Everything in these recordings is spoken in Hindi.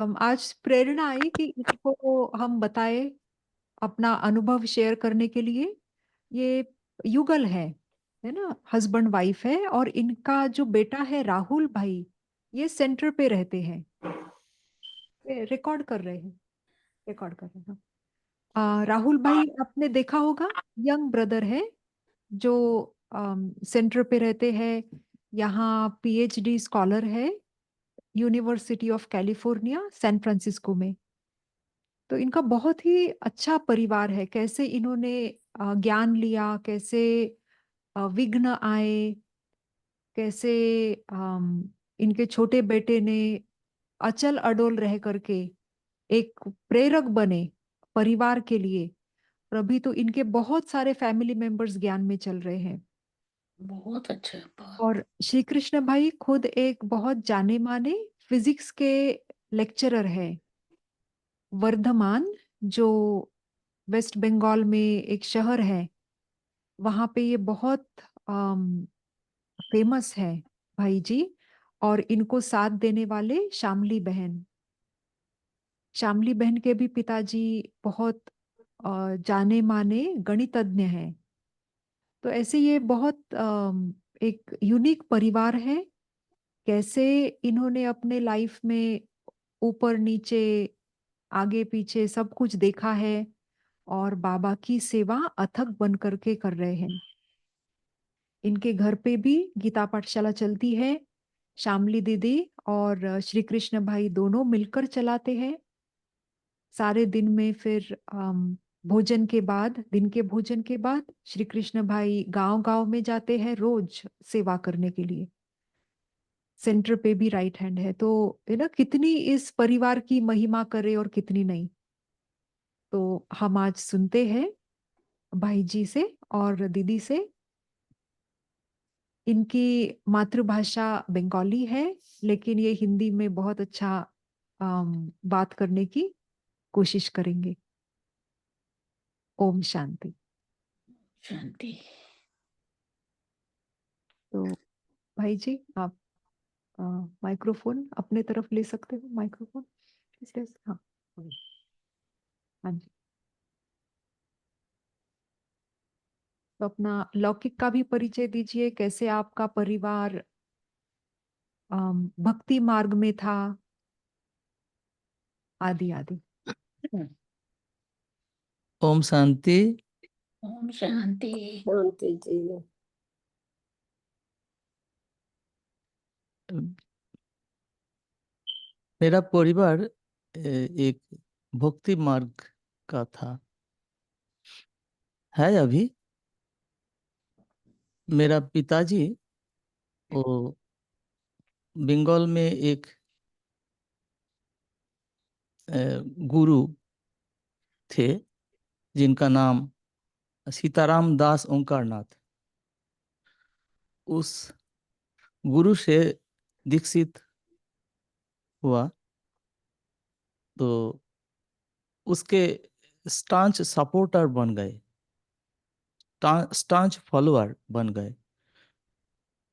आज प्रेरणा आई कि इनको हम बताए अपना अनुभव शेयर करने के लिए। ये युगल है ना, हस्बैंड वाइफ है, और इनका जो बेटा है राहुल भाई, ये सेंटर पे रहते हैं। रिकॉर्ड कर रहे हैं, रिकॉर्ड कर रहे हैं। राहुल भाई आपने देखा होगा, यंग ब्रदर है जो सेंटर पे रहते हैं। यहाँ पीएचडी स्कॉलर है, university of California San Francisco में। तो इनका बहुत ही अच्छा परिवार है। कैसे इन्होंने ज्ञान लिया, कैसे विघ्न आए, कैसे इनके छोटे बेटे ने अचल अडोल रह करके एक प्रेरक बने परिवार के लिए। और अभी तो इनके बहुत सारे फैमिली मेंबर्स ज्ञान में चल रहे हैं। बहुत अच्छा बहुत। और श्री कृष्ण भाई खुद एक बहुत जाने माने फिजिक्स के लेक्चरर है। वर्धमान, जो वेस्ट बंगाल में एक शहर है, वहां पे ये बहुत फेमस है भाई जी। और इनको साथ देने वाले शामली बहन, शामली बहन के भी पिताजी बहुत जाने माने गणितज्ञ हैं। तो ऐसे ये बहुत एक यूनिक परिवार है। कैसे इन्होंने अपने लाइफ में ऊपर नीचे आगे पीछे सब कुछ देखा है, और बाबा की सेवा अथक बन करके कर रहे हैं। इनके घर पे भी गीता पाठशाला चलती है। शामली दीदी और श्री कृष्ण भाई दोनों मिलकर चलाते हैं। सारे दिन में फिर भोजन के बाद, दिन के भोजन के बाद श्री कृष्ण भाई गांव गांव में जाते हैं रोज सेवा करने के लिए। सेंटर पे भी राइट हैंड है। तो है ना, कितनी इस परिवार की महिमा करे और कितनी नहीं। तो हम आज सुनते हैं भाई जी से और दीदी से। इनकी मातृभाषा बंगाली है, लेकिन ये हिंदी में बहुत अच्छा बात करने की कोशिश करेंगे। ओम शांति। शांति। तो भाई जी आप माइक्रोफोन अपने तरफ ले सकते हो, माइक्रोफोन इसलिए। हाँ, हाँ जी। तो अपना लौकिक का भी परिचय दीजिए, कैसे आपका परिवार भक्ति मार्ग में था, आदि आदि। ओम शांति। ओम शांति। शांति जी। मेरा परिवार एक भक्ति मार्ग का था, है अभी। मेरा पिताजी वो बंगाल में एक गुरु थे, जिनका नाम सीताराम दास ओंकारनाथ। उस गुरु से दीक्षित हुआ, तो उसके स्टांच सपोर्टर बन गए, स्टांच फॉलोअर बन गए।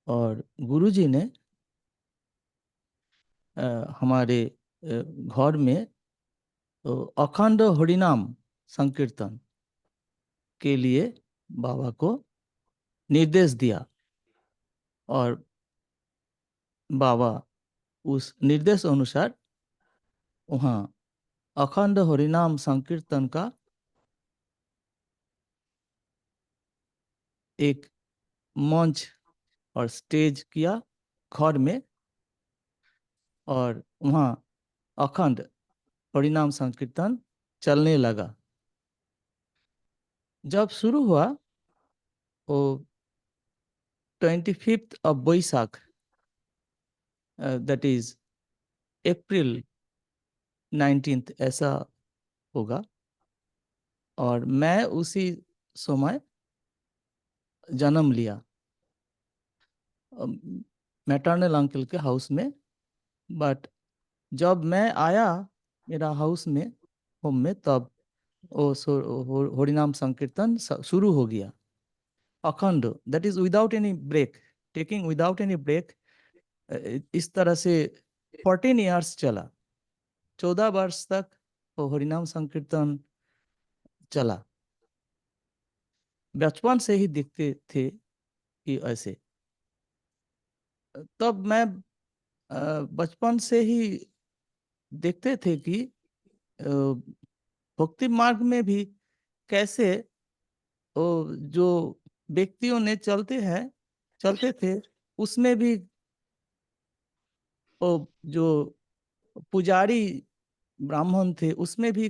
और गुरुजी ने हमारे घर में अखंड हरिनाम संकीर्तन के लिए बाबा को निर्देश दिया, और बाबा उस निर्देश अनुसार वहाँ अखंड हरिनाम संकीर्तन का एक मंच और स्टेज किया घर में, और वहाँ अखंड हरिनाम संकीर्तन चलने लगा। जब शुरू हुआ वो 25th of Baisakh, that is April 19th ऐसा होगा। और मैं उसी समय जन्म लिया मैटरनल अंकल के हाउस में। बट जब मैं आया मेरा हाउस में, होम में, तब वो हरिनाम संकीर्तन शुरू हो गया अखंड, that is without any break, taking without any break. इस तरह से 14 इयर्स चला। 14 वर्ष तक वो हरिनाम संकीर्तन चला। बचपन से ही दिखते थे कि ऐसे। तब मैं बचपन से ही देखते थे कि भक्ति मार्ग में भी कैसे जो व्यक्तियों ने चलते थे, उसमें भी वो जो पुजारी ब्राह्मण थे, उसमें भी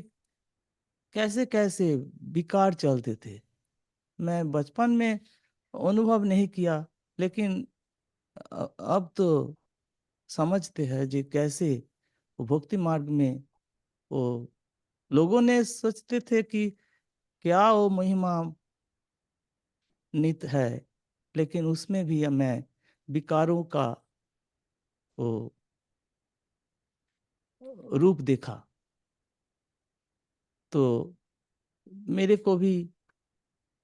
कैसे कैसे विकार चलते थे। मैं बचपन में अनुभव नहीं किया, लेकिन अब तो समझते हैं जी कैसे वो भक्ति मार्ग में वो लोगों ने सोचते थे कि क्या वो महिमा नित है, लेकिन उसमें भी मैं विकारों का वो रूप देखा। तो मेरे को भी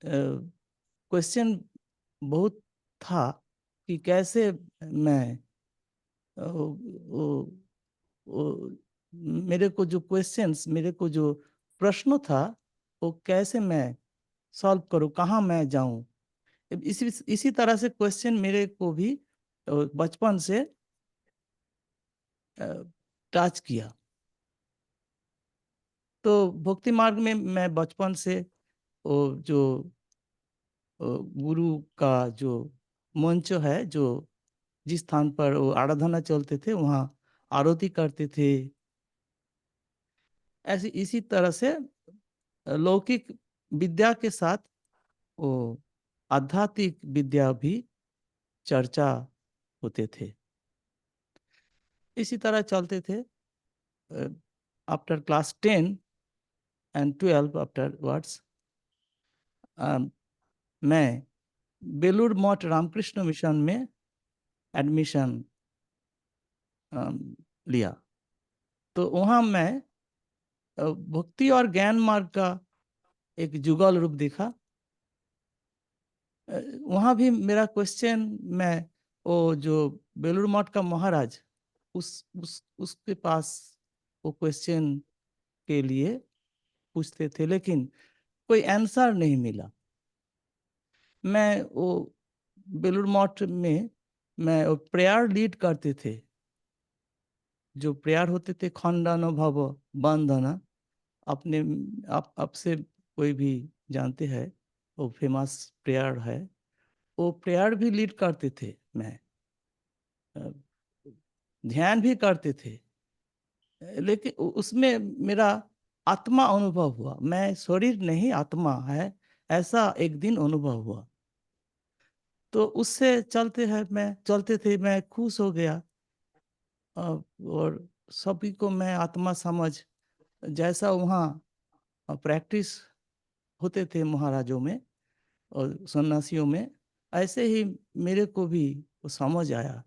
क्वेश्चन बहुत था कि कैसे मैं वो, वो, मेरे को जो क्वेश्चंस, मेरे को जो प्रश्न था, वो कैसे मैं सॉल्व करूं, कहाँ मैं जाऊं। इसी तरह से क्वेश्चन मेरे को भी बचपन से टच किया। तो भक्ति मार्ग में मैं बचपन से वो जो गुरु का जो मंच है, जो जिस स्थान पर वो आराधना चलते थे, वहाँ आरती करते थे। ऐसे इसी तरह से लौकिक विद्या के साथ वो आध्यात्मिक विद्या भी चर्चा होते थे। इसी तरह चलते थे। After class 10 and 12 after words मैं बेलूर मठ रामकृष्ण मिशन में एडमिशन लिया। तो वहाँ मैं भक्ति और ज्ञान मार्ग का एक जुगल रूप देखा। वहाँ भी मेरा क्वेश्चन, मैं वो जो बेलूर मठ का महाराज, उसके पास वो क्वेश्चन के लिए पूछते थे, लेकिन कोई आंसर नहीं मिला। मैं वो बेलूर मठ में मैं वो प्रेयर लीड करते थे। जो प्रेयर होते थे खंडन भव बंधना, अपने आप से कोई भी जानते हैं, वो फेमस प्रेयर है। वो प्रेयर भी लीड करते थे, मैं ध्यान भी करते थे। लेकिन उसमें मेरा आत्मा अनुभव हुआ, मैं शरीर नहीं आत्मा है, ऐसा एक दिन अनुभव हुआ। तो उससे चलते थे, मैं खुश हो गया। और सभी को मैं आत्मा समझ, जैसा वहाँ प्रैक्टिस होते थे महाराजों में और सन्यासियों में, ऐसे ही मेरे को भी वो समझ आया।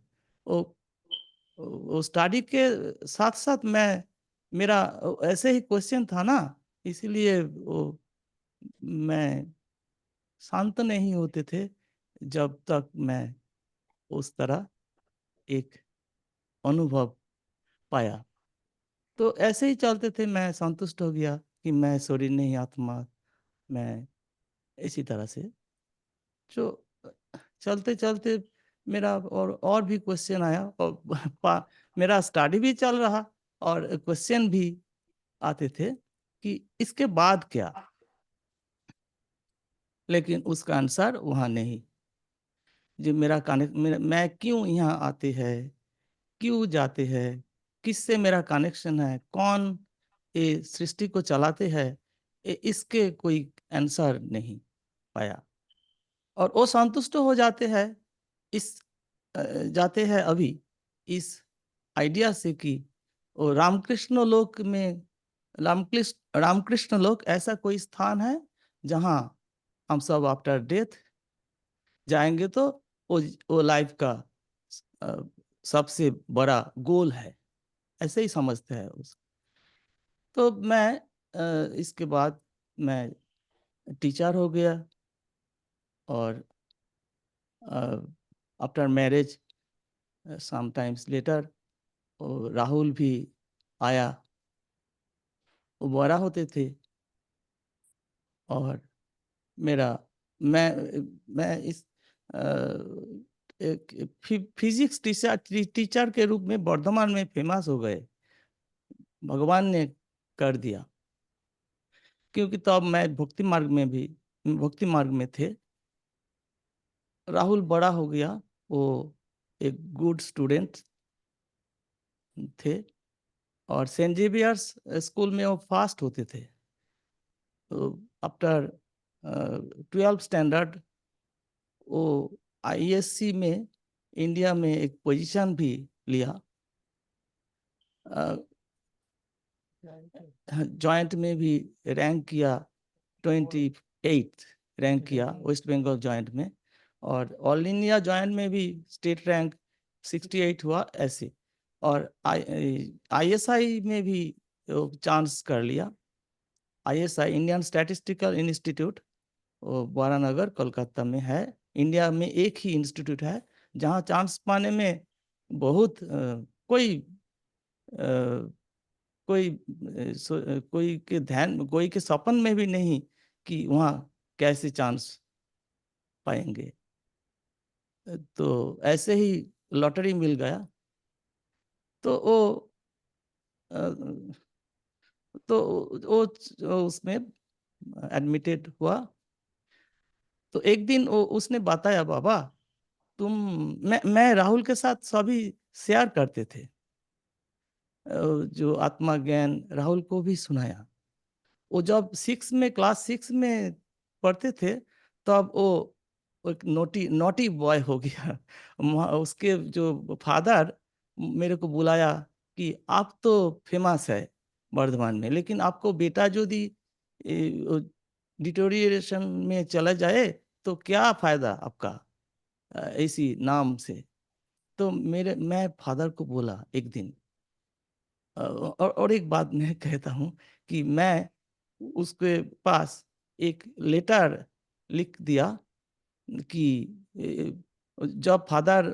वो स्टडी के साथ साथ मेरा ऐसे ही क्वेश्चन था ना, इसीलिए वो मैं शांत नहीं होते थे जब तक मैं उस तरह एक अनुभव पाया। तो ऐसे ही चलते थे, मैं संतुष्ट हो गया कि मैं शरीर नहीं आत्मा, मैं इसी तरह से जो चलते चलते मेरा और भी क्वेश्चन आया, और मेरा स्टडी भी चल रहा और क्वेश्चन भी आते थे कि इसके बाद क्या, लेकिन उसका आंसर वहाँ नहीं। जो मेरा मैं क्यों यहाँ आते हैं, क्यों जाते हैं, किससे मेरा कनेक्शन है, कौन ये सृष्टि को चलाते हैं, इसके कोई आंसर नहीं पाया। और वो संतुष्ट हो जाते हैं इस जाते हैं अभी इस आइडिया से कि वो रामकृष्ण लोक में, रामकृष्ण लोक ऐसा कोई स्थान है जहाँ हम सब आफ्टर डेथ जाएंगे, तो वो लाइफ का अ, सबसे बड़ा गोल है, ऐसे ही समझते हैं उस। तो मैं इसके बाद मैं टीचर हो गया, और after marriage sometimes letter Rahul भी आया वो बड़ा होते थे। और मेरा मैं इस एक फिजिक्स टीचर के रूप में वर्धमान में फेमस हो गए, भगवान ने कर दिया। क्योंकि तब मैं भक्ति मार्ग में थे। राहुल बड़ा हो गया, वो एक गुड स्टूडेंट थे, और सेंट जेवियर्स स्कूल में वो फास्ट होते थे। तो आफ्टर 12 स्टैंडर्ड वो आईएससी में इंडिया में एक पोजीशन भी लिया। जॉइंट में भी रैंक किया, 28 रैंक किया वेस्ट बंगाल जॉइंट में, और ऑल इंडिया जॉइंट में भी स्टेट रैंक 68 हुआ ऐसे। और आईएसआई में भी चांस कर लिया। आईएसआई इंडियन स्टैटिस्टिकल इंस्टीट्यूट, वो वारानगर कोलकाता में है। इंडिया में एक ही इंस्टीट्यूट है जहाँ चांस पाने में बहुत कोई कोई के सपन में भी नहीं कि वहाँ कैसे चांस पाएंगे। तो ऐसे ही लॉटरी मिल गया। तो अ, वो उसमें एडमिटेड हुआ। तो एक दिन उसने बताया, बाबा तुम, मैं राहुल के साथ सभी शेयर करते थे, जो आत्मा ज्ञान राहुल को भी सुनाया। वो जब क्लास 6 में पढ़ते थे, तब वो एक नोटी नोटी बॉय हो गया। उसके जो फादर मेरे को बुलाया कि आप तो फेमस है वर्धमान में, लेकिन आपको बेटा जो दी डिटोरिएशन में चला जाए तो क्या फायदा आपका ऐसी नाम से। तो मैं फादर को बोला एक दिन, और एक बात मैं कहता हूँ कि मैं उसके पास एक लेटर लिख दिया कि जब फादर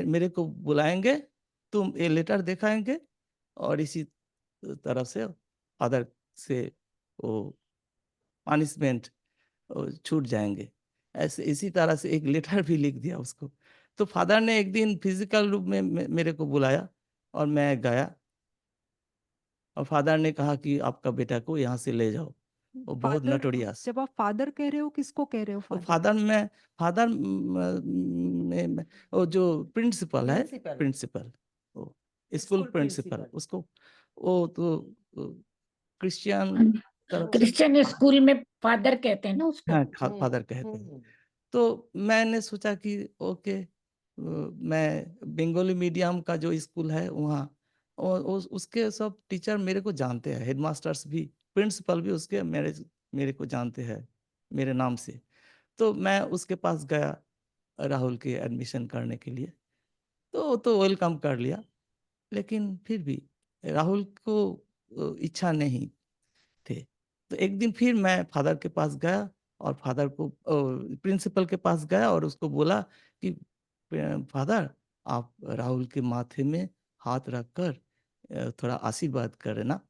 मेरे को बुलाएंगे तुम ये लेटर दिखाएंगे, और इसी तरह से फादर से वो पनिशमेंट छूट जाएंगे। ऐसे इसी तरह से एक लेटर भी लिख दिया उसको। तो फादर ने एक दिन फिजिकल रूप में मेरे को बुलाया, और मैं गया, और फादर ने कहा कि आपका बेटा को यहाँ से ले जाओ, वो बहुत फादर, नटोरियस। जब आप फादर कह रहे हो किसको कह रहे हो? तो फादर फादर वो जो प्रिंसिपल है, प्रिंसिपल, वो स्कूल प्रिंसिपल, उसको वो तो क्रिश्चियन तरफ से, क्रिश्चियन स्कूल में फादर कहते हैं ना उसको। हाँ फादर कहते हैं। तो मैंने सोचा कि ओके, मैं बंगाली मीडियम का जो स्कूल है वहाँ, और उसके सब टीचर मेरे को जानते हैं, हेडमास्टर्स भी, प्रिंसिपल भी उसके मेरे को जानते हैं मेरे नाम से। तो मैं उसके पास गया राहुल के एडमिशन करने के लिए। तो वेलकम कर लिया, लेकिन फिर भी राहुल को इच्छा नहीं थे। तो एक दिन फिर मैं फादर के पास गया, और फादर को प्रिंसिपल के पास गया और उसको बोला कि फादर, आप राहुल के माथे में हाथ रखकर थोड़ा आशीर्वाद करें ना।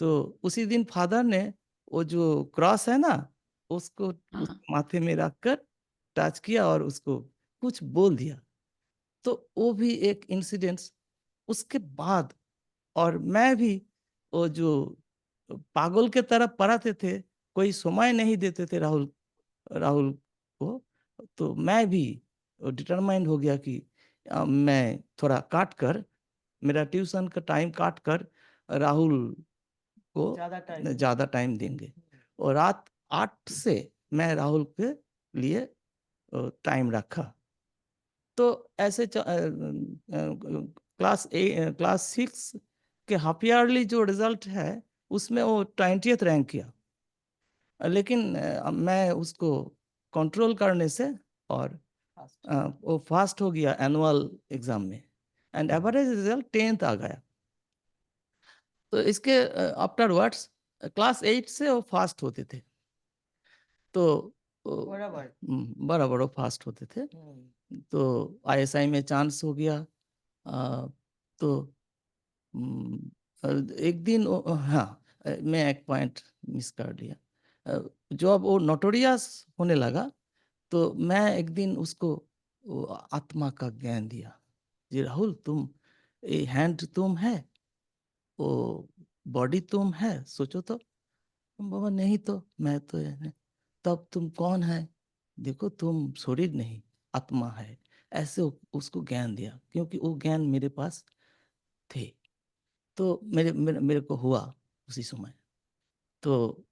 तो उसी दिन फादर ने वो जो क्रॉस है ना, उसको उस हाँ, माथे में रखकर टच किया और उसको कुछ बोल दिया। तो वो भी एक इंसिडेंस। उसके बाद, और मैं भी वो जो पागल के तरह पढ़ाते थे, कोई समय नहीं देते थे राहुल राहुल को। तो मैं भी डिटरमाइंड हो गया कि मैं थोड़ा काट कर, मेरा ट्यूशन का टाइम काट कर राहुल को ज़्यादा टाइम देंगे। और रात 8 से मैं राहुल के लिए टाइम रखा। तो ऐसे क्लास 6 के हाफ ईयरली जो रिजल्ट है उसमें वो 20th रैंक किया। लेकिन मैं उसको कंट्रोल करने से, और वो फास्ट हो गया एनुअल एग्जाम में, एंड एवरेज रिजल्ट 10th आ गया। तो इसके आफ्टरवर्ड्स क्लास 8 से वो फास्ट होते थे। तो बड़ा बड़ा फास्ट होते थे। तो आईएसआई में चांस हो गया। तो एक दिन हाँ, मैं एक पॉइंट मिस कर लिया। जब वो नोटोरियस होने लगा तो मैं एक दिन उसको वो आत्मा का ज्ञान दिया। जी राहुल, तुम ये हैंड तुम है, वो बॉडी तुम है, सोचो तो। बाबा नहीं तो मैं तो है। तब तुम कौन है? देखो तुम शरीर नहीं आत्मा है। ऐसे उसको ज्ञान दिया, क्योंकि वो ज्ञान मेरे पास थे। तो मेरे को हुआ उसी समय। तो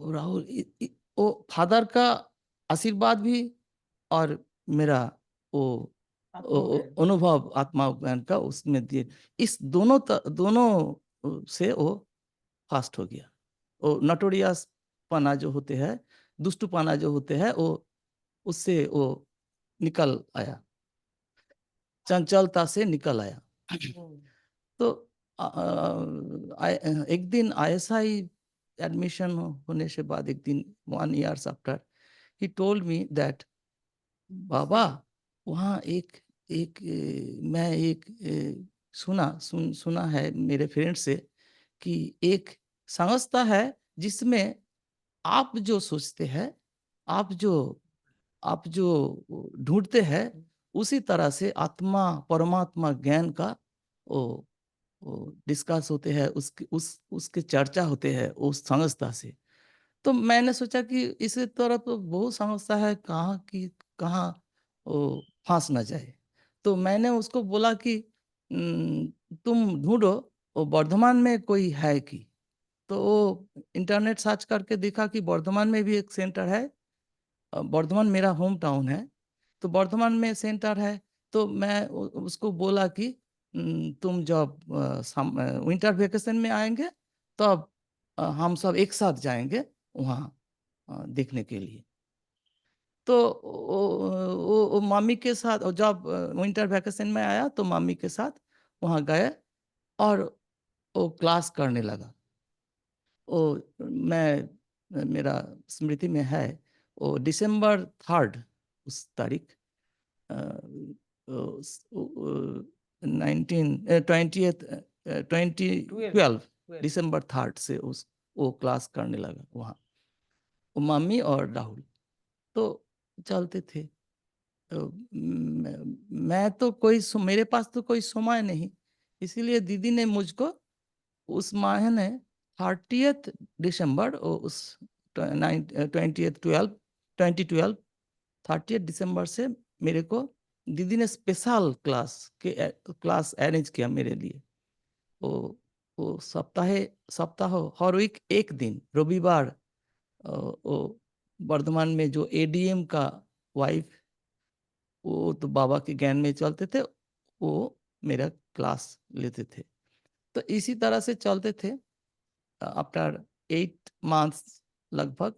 राहुल वो फादर का आशीर्वाद भी और मेरा वो अनुभव आत्मा ज्ञान का उसमें दिए, इस दोनों से वो फास्ट हो गया। वो नटोरियस पना जो होते हैं, दुष्ट पना जो होते हैं, वो उससे वो निकल आया, चंचलता से निकल आया। तो एक दिन ISI एडमिशन होने से बाद, एक दिन 1 years after, he told me that बाबा वहाँ एक एक मैं एक सुना है मेरे फ्रेंड से कि एक संस्था है जिसमें आप जो सोचते हैं, आप जो ढूंढते हैं, उसी तरह से आत्मा परमात्मा ज्ञान का वो डिस्कस होते हैं, उसके चर्चा होते हैं उस संस्था से। तो मैंने सोचा कि इसी तरह तो बहुत संस्था है, कहाँ की कहाँ वो फांस ना जाए। तो मैंने उसको बोला कि तुम ढूंढो वो वर्धमान में कोई है कि। तो वो इंटरनेट सर्च करके देखा कि वर्धमान में भी एक सेंटर है। वर्धमान मेरा होम टाउन है, तो वर्धमान में सेंटर है। तो मैं उसको बोला कि तुम जब विंटर वेकेशन में आएंगे तब हम सब एक साथ जाएंगे वहाँ देखने के लिए। तो वो मामी के साथ, और जब विंटर वेकेशन में आया तो मामी के साथ वहाँ गए और वो क्लास करने लगा। वो मेरा स्मृति में है, वो December 3 उस तारीख 2012 December 3 से वो क्लास करने लगा वहाँ, वो मम्मी और राहुल तो चलते थे। तो मैं तो मेरे पास तो कोई समय नहीं, इसीलिए दीदी ने मुझको उस महीने 30th December उस 2012 30th December से मेरे को दीदी ने स्पेशल क्लास अरेंज किया मेरे लिए। वो सप्ताह हर वीक एक दिन रविवार, वो वर्धमान में जो ADM का वाइफ, वो तो बाबा के ज्ञान में चलते थे, वो मेरा क्लास लेते थे। तो इसी तरह से चलते थे। आफ्टर 8 months लगभग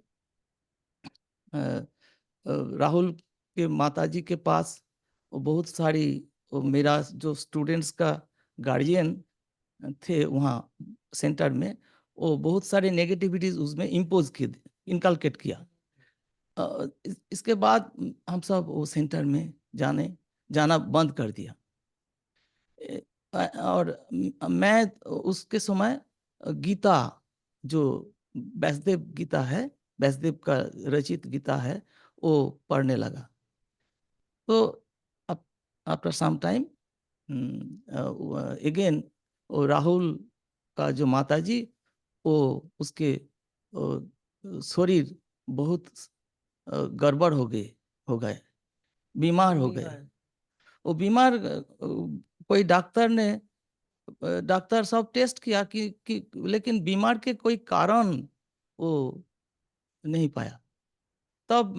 राहुल के माताजी के पास वो बहुत सारी, वो मेरा जो स्टूडेंट्स का गार्जियन थे वहाँ सेंटर में, वो बहुत सारे नेगेटिविटीज उसमें इम्पोज किए, इनकलकेट किया। इसके बाद हम सब वो सेंटर में जाना बंद कर दिया। और मैं उसके समय गीता, जो व्यासदेव गीता है, व्यासदेव का रचित गीता है, वो पढ़ने लगा। तो after some time again Rahul का जो माताजी, वो उसके शरीर बहुत गड़बड़ हो गए, बीमार हो गए। वो बीमार, कोई डॉक्टर सब टेस्ट किया कि लेकिन बीमार के कोई कारण वो नहीं पाया। तब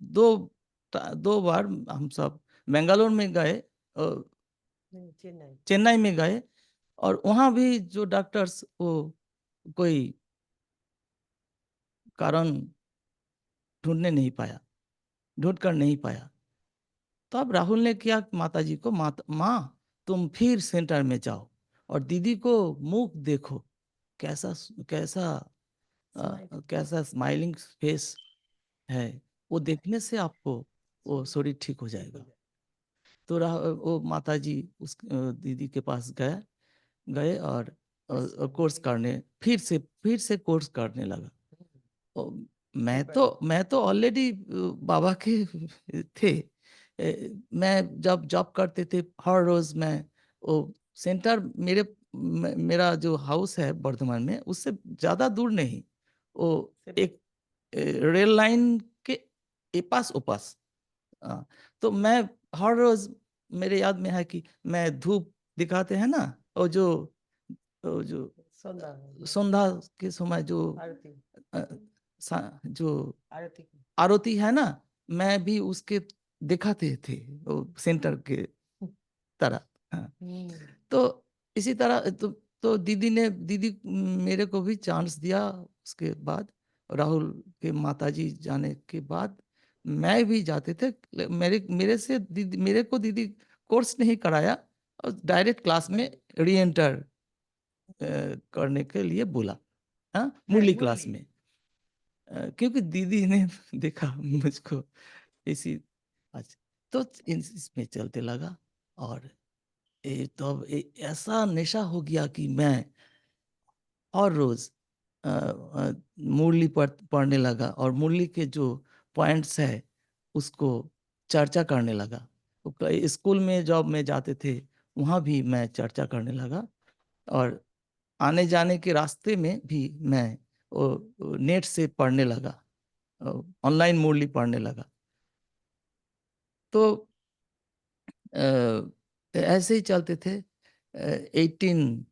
दो बार हम सब बेंगलोर में गए, चेन्नई में गए, और वहाँ भी जो डॉक्टर्स वो कोई कारण ढूंढ कर नहीं पाया। तब राहुल ने किया माताजी को, माँ तुम फिर सेंटर में जाओ और दीदी को मुख देखो, कैसा कैसा कैसा स्माइलिंग फेस है, वो देखने से आपको वो शरीर ठीक हो जाएगा। तो वो माताजी उस दीदी के पास गए और कोर्स करने फिर से कोर्स करने लगा। मैं तो ऑलरेडी बाबा के थे। मैं जब जॉब करते थे हर रोज मैं वो सेंटर मेरा जो हाउस है वर्धमान में उससे ज्यादा दूर नहीं, वो एक रेल लाइन के एपास ओपास। तो मैं हर रोज, मेरे याद में है कि मैं धूप दिखाते हैं ना, वो जो संध्या के समय जो अ, जो आरती है ना, मैं भी उसके दिखाते थे वो सेंटर के तरह। हाँ। तो इसी तरह तो दीदी मेरे को भी चांस दिया। उसके बाद राहुल के माताजी जाने के बाद मैं भी जाते थे। मेरे से दीदी, मेरे को दीदी कोर्स नहीं कराया और डायरेक्ट क्लास में री एंटर करने के लिए बोला। हाँ, मुरली क्लास में। क्योंकि दीदी ने देखा मुझको इसी। अच्छा, तो इसमें चलते लगा और तो ऐसा नशा हो गया कि मैं हर रोज मुरली पढ़ने लगा और मुरली के जो पॉइंट्स है उसको चर्चा करने लगा। तो स्कूल में जब मैं जाते थे वहाँ भी मैं चर्चा करने लगा और आने जाने के रास्ते में भी मैं नेट से पढ़ने लगा, ऑनलाइन मुरली पढ़ने लगा। तो ऐसे ही चलते थे। 18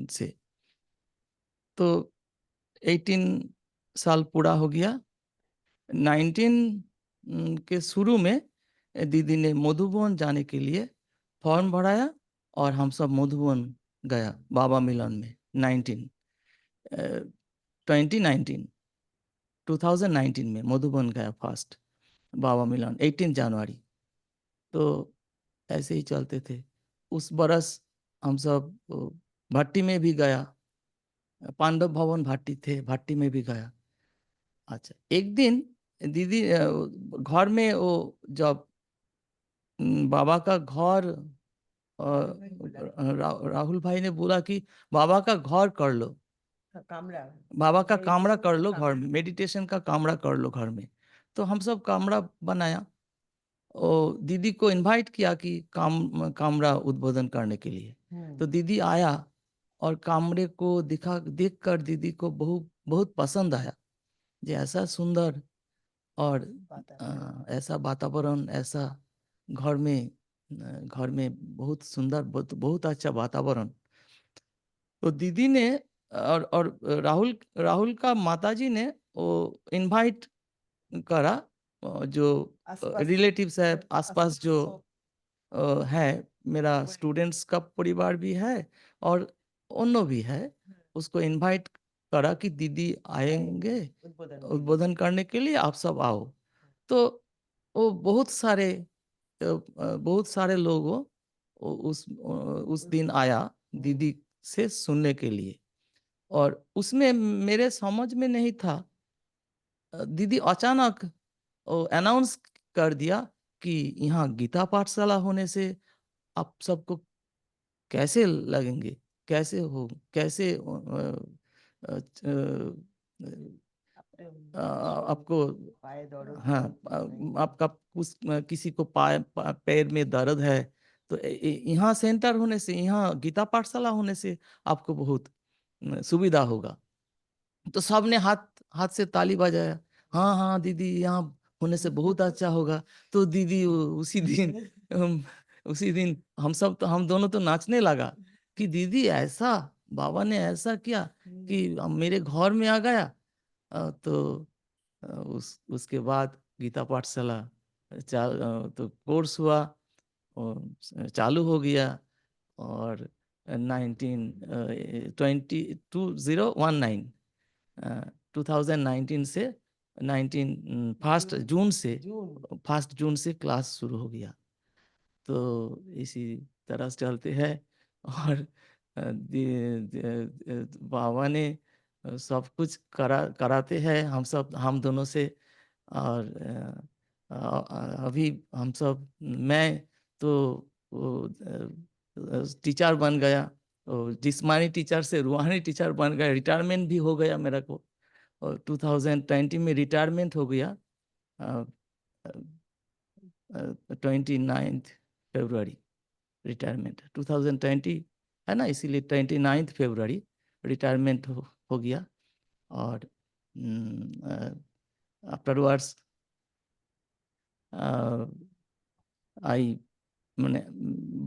से तो 18 साल पूरा हो गया। 19 के शुरू में दीदी ने मधुबन जाने के लिए फॉर्म भराया और हम सब मधुबन गया बाबा मिलन में। 2019 2019 में मधुबन गया फर्स्ट बाबा मिलन 18 जनवरी। तो ऐसे ही चलते थे। उस बरस हम सब भट्टी में भी गया, पांडव भवन भट्टी थे, भट्टी में भी गया। अच्छा, एक दिन दीदी घर में वो जब बाबा का घर राहुल भाई ने बोला कि बाबा का घर कर लो, बाबा का कामरा कर लो घर में, मेडिटेशन का कामरा कर लो घर में। तो हम सब कामरा बनाया और दीदी को इनवाइट किया कि कामरा उद्बोधन करने के लिए। तो दीदी आया और कामरे को देखकर दीदी को बहुत बहुत पसंद आया। जे ऐसा सुंदर और ऐसा वातावरण, ऐसा घर में बहुत सुंदर, बहुत अच्छा वातावरण। तो दीदी ने और राहुल का माताजी ने वो इनवाइट करा, जो रिलेटिव्स है आसपास जो है, मेरा स्टूडेंट्स का परिवार भी है और अन्य भी है, उसको इनवाइट करा कि दीदी आएंगे उद्बोधन करने के लिए, आप सब आओ। तो वो बहुत सारे लोग उस दिन आया दीदी से सुनने के लिए। और उसमें मेरे समझ में नहीं था, दीदी अचानक अनाउंस कर दिया कि यहाँ गीता पाठशाला होने से आप सबको कैसे लगेंगे, कैसे हो, कैसे आपको, हाँ, आपका किसी को पैर में दर्द है तो यहाँ सेंटर होने से, यहाँ गीता पाठशाला होने से आपको बहुत सुविधा होगा। तो सबने हाथ हाथ से ताली बजाया, हाँ हाँ दीदी यहाँ होने से बहुत अच्छा होगा। तो दीदी उसी दिन हम दोनों तो नाचने लगा कि दीदी ऐसा, बाबा ने ऐसा किया कि मेरे घर में आ गया। तो उसके बाद गीता पाठशाला तो कोर्स हुआ और चालू हो गया। और 2019 से 1 जून से क्लास शुरू हो गया। तो इसी तरह से चलते हैं। और बाबा ने सब कुछ कराते हैं हम दोनों से। और अभी हम सब, मैं तो वो टीचर बन गया, जिस्मानी टीचर से रूहानी टीचर बन गया, रिटायरमेंट भी हो गया मेरा को, और 2020 में रिटायरमेंट हो गया, 29 फरवरी रिटायरमेंट 2020 है ना, इसीलिए 29 फरवरी रिटायरमेंट हो गया। और आफ्टरवर्ड्स आई मैंने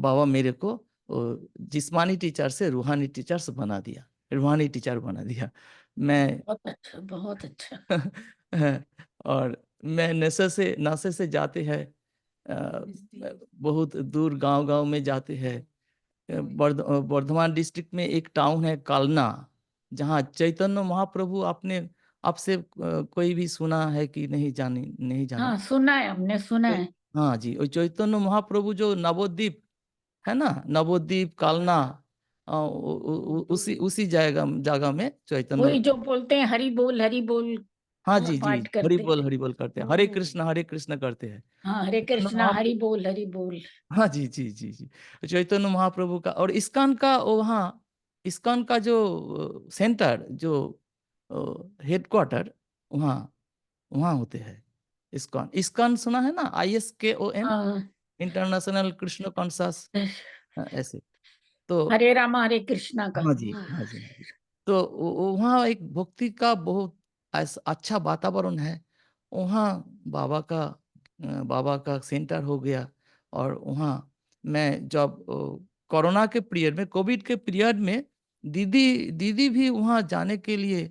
बाबा मेरे को जिस्मानी टीचर से रूहानी टीचर्स बना दिया, रूहानी टीचर बना दिया। मैं बहुत अच्छा, बहुत अच्छा। और मैं नशे से जाते हैं, बहुत दूर गांव में जाते हैं। वर्धमान डिस्ट्रिक्ट में एक टाउन है कालना, जहाँ चैतन्य महाप्रभु, आपने आपसे कोई भी सुना है कि नहीं, नहीं जाना? हाँ, सुना है, हमने सुना है। हाँ जी, और चैतन्य महाप्रभु जो नवोद्वीप है ना, नवोद्वीप कालना, उसी जगह में चैतन्य। वही जो बोलते हैं हरि बोल, हरि बोल हाँ का जी जी, पाठ करते हैं। हरि बोल करते हैं, हरे कृष्ण करते हैं। हाँ, हरे चैतन्य कृष्णा, हरि महाप्रभु, बोल, हरि बोल। हाँ जी जी जी जी, चैतन्य महाप्रभु का, और इस्कॉन का वहाँ, इस्कॉन का जो सेंटर, जो हेडक्वार्टर, वहाँ वहाँ होते हैं। इस्कॉन, इस्कॉन सुना है ना, ISKON, हाँ, इंटरनेशनल कृष्ण कॉन्शस, ऐसे। तो हरे रामा हरे कृष्णा का। हाँ जी हाँ जी हाँ जी। तो वहाँ एक भक्ति का बहुत अच्छा वातावरण है वहाँ। बाबा का सेंटर हो गया। और वहाँ मैं जब कोरोना के पीरियड में, कोविड के पीरियड में, दीदी दीदी भी वहाँ जाने के लिए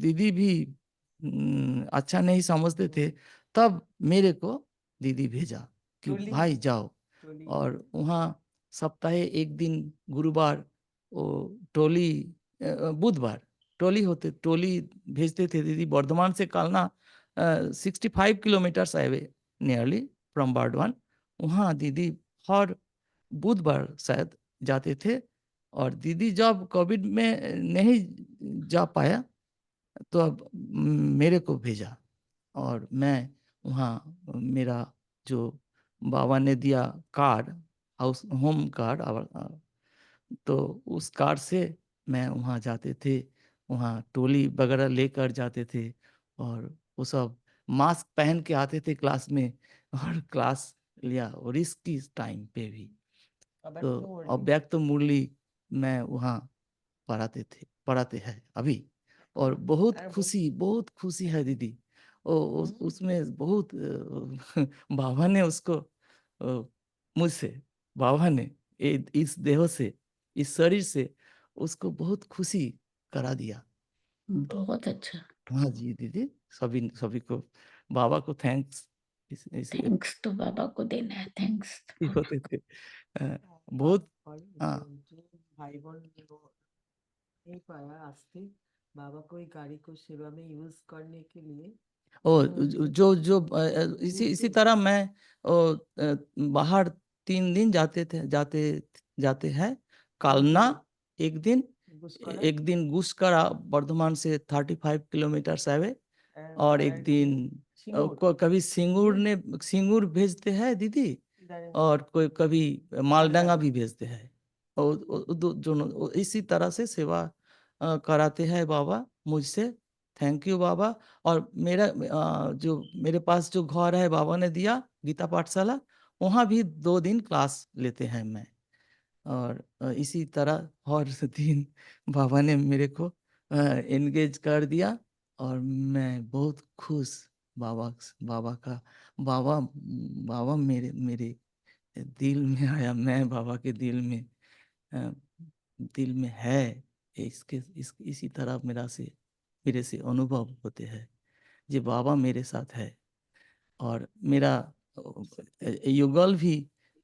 दीदी भी अच्छा नहीं समझते थे, तब मेरे को दीदी भेजा कि भाई जाओ। और वहाँ सप्ताहे एक दिन गुरुवार वो टोली, बुधवार टोली भेजते थे दीदी, बर्धमान से Kalna 65 kilometres away nearly from Bardhaman. वहाँ दीदी हर बुधवार शायद जाते थे। और दीदी जब कोविड में नहीं जा पाया तो अब मेरे को भेजा, और मैं वहाँ, मेरा जो बाबा ने दिया कार्ड, हाउस होम कार्ड, तो उस कार्ड से मैं वहाँ जाते थे, वहाँ टोली वगैरह लेकर जाते थे। और वो सब मास्क पहन के आते थे क्लास में, और क्लास लिया, और इसकी टाइम पे भी तो अव्यक्त तो मुरली मैं वहाँ पढ़ाते हैं अभी। और बहुत खुशी है दीदी। उसमें बहुत बाबा ने उसको मुझसे, बाबा ने इस देह से, इस शरीर से उसको बहुत खुशी करा दिया। बहुत अच्छा। हाँ जी दीदी, सभी सभी को, बाबा को थैंक्स। थैंक्स तो बाबा को देना है, थैंक्स। होते थे बहुत। हाँ, जो भाई बहन नहीं पाया आस्ते बाबा को ही गाड़ी को सेवा में यूज करने के लिए, और इसी तरह मैं बाहर 3 दिन जाते हैं। कालना एक दिन, गुस्करा बर्धमान से 35 किलोमीटर अवे, और एक दिन कभी सिंगूर भेजते हैं दीदी, और कोई कभी मालडंगा भी भेजते हैं। और दोनों इसी तरह से सेवा कराते हैं बाबा मुझसे। थैंक यू बाबा। और जो मेरे पास जो घर है बाबा ने दिया, गीता पाठशाला, वहाँ भी 2 दिन क्लास लेते हैं मैं। और इसी तरह हर दिन बाबा ने मेरे को एंगेज कर दिया, और मैं बहुत खुश। बाबा का, बाबा मेरे दिल में आया, मैं बाबा के दिल में है। इसी तरह मेरे से अनुभव होते हैं, जे बाबा मेरे साथ है। और मेरा युगल भी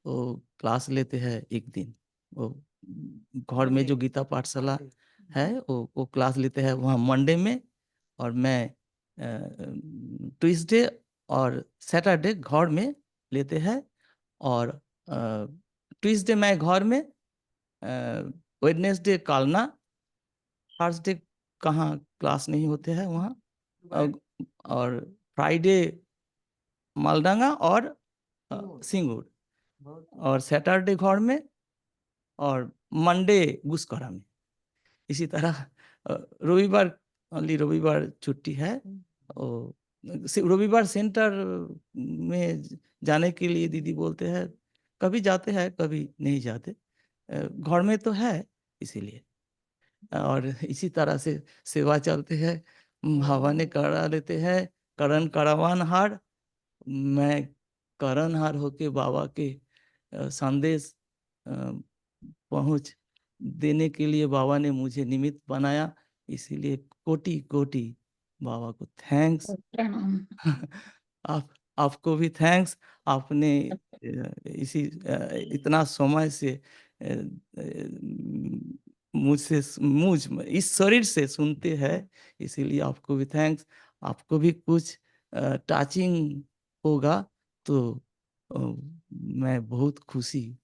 वो क्लास लेते हैं एक दिन, वो घर में जो गीता पाठशाला है वो क्लास लेते हैं वहाँ मंडे में। और मैं ट्यूसडे और सैटरडे घर में लेते हैं। और ट्यूसडे मैं घर में, वेडनेसडे कालना, थर्सडे कहाँ क्लास नहीं होते हैं वहाँ, और फ्राइडे मालडांगा, और सिंगूर, बहुत और सैटरडे घर में, और मंडे गुस्करा में। इसी तरह रविवार, ओनली रविवार छुट्टी है। और रविवार सेंटर में जाने के लिए दीदी बोलते हैं, कभी जाते हैं कभी नहीं जाते, घर में तो है इसीलिए। और इसी तरह से सेवा चलते हैं, भावा ने करा लेते हैं करण करावान हार। मैं करण हार होके बाबा के संदेश पहुंच देने के लिए बाबा ने मुझे निमित्त बनाया, इसीलिए कोटि कोटि बाबा को थैंक्स। प्रणाम। आपको भी थैंक्स। आपने इसी इतना समय से मुझसे इस शरीर से सुनते हैं, इसीलिए आपको भी थैंक्स। आपको भी कुछ टचिंग होगा तो मैं बहुत खुशी।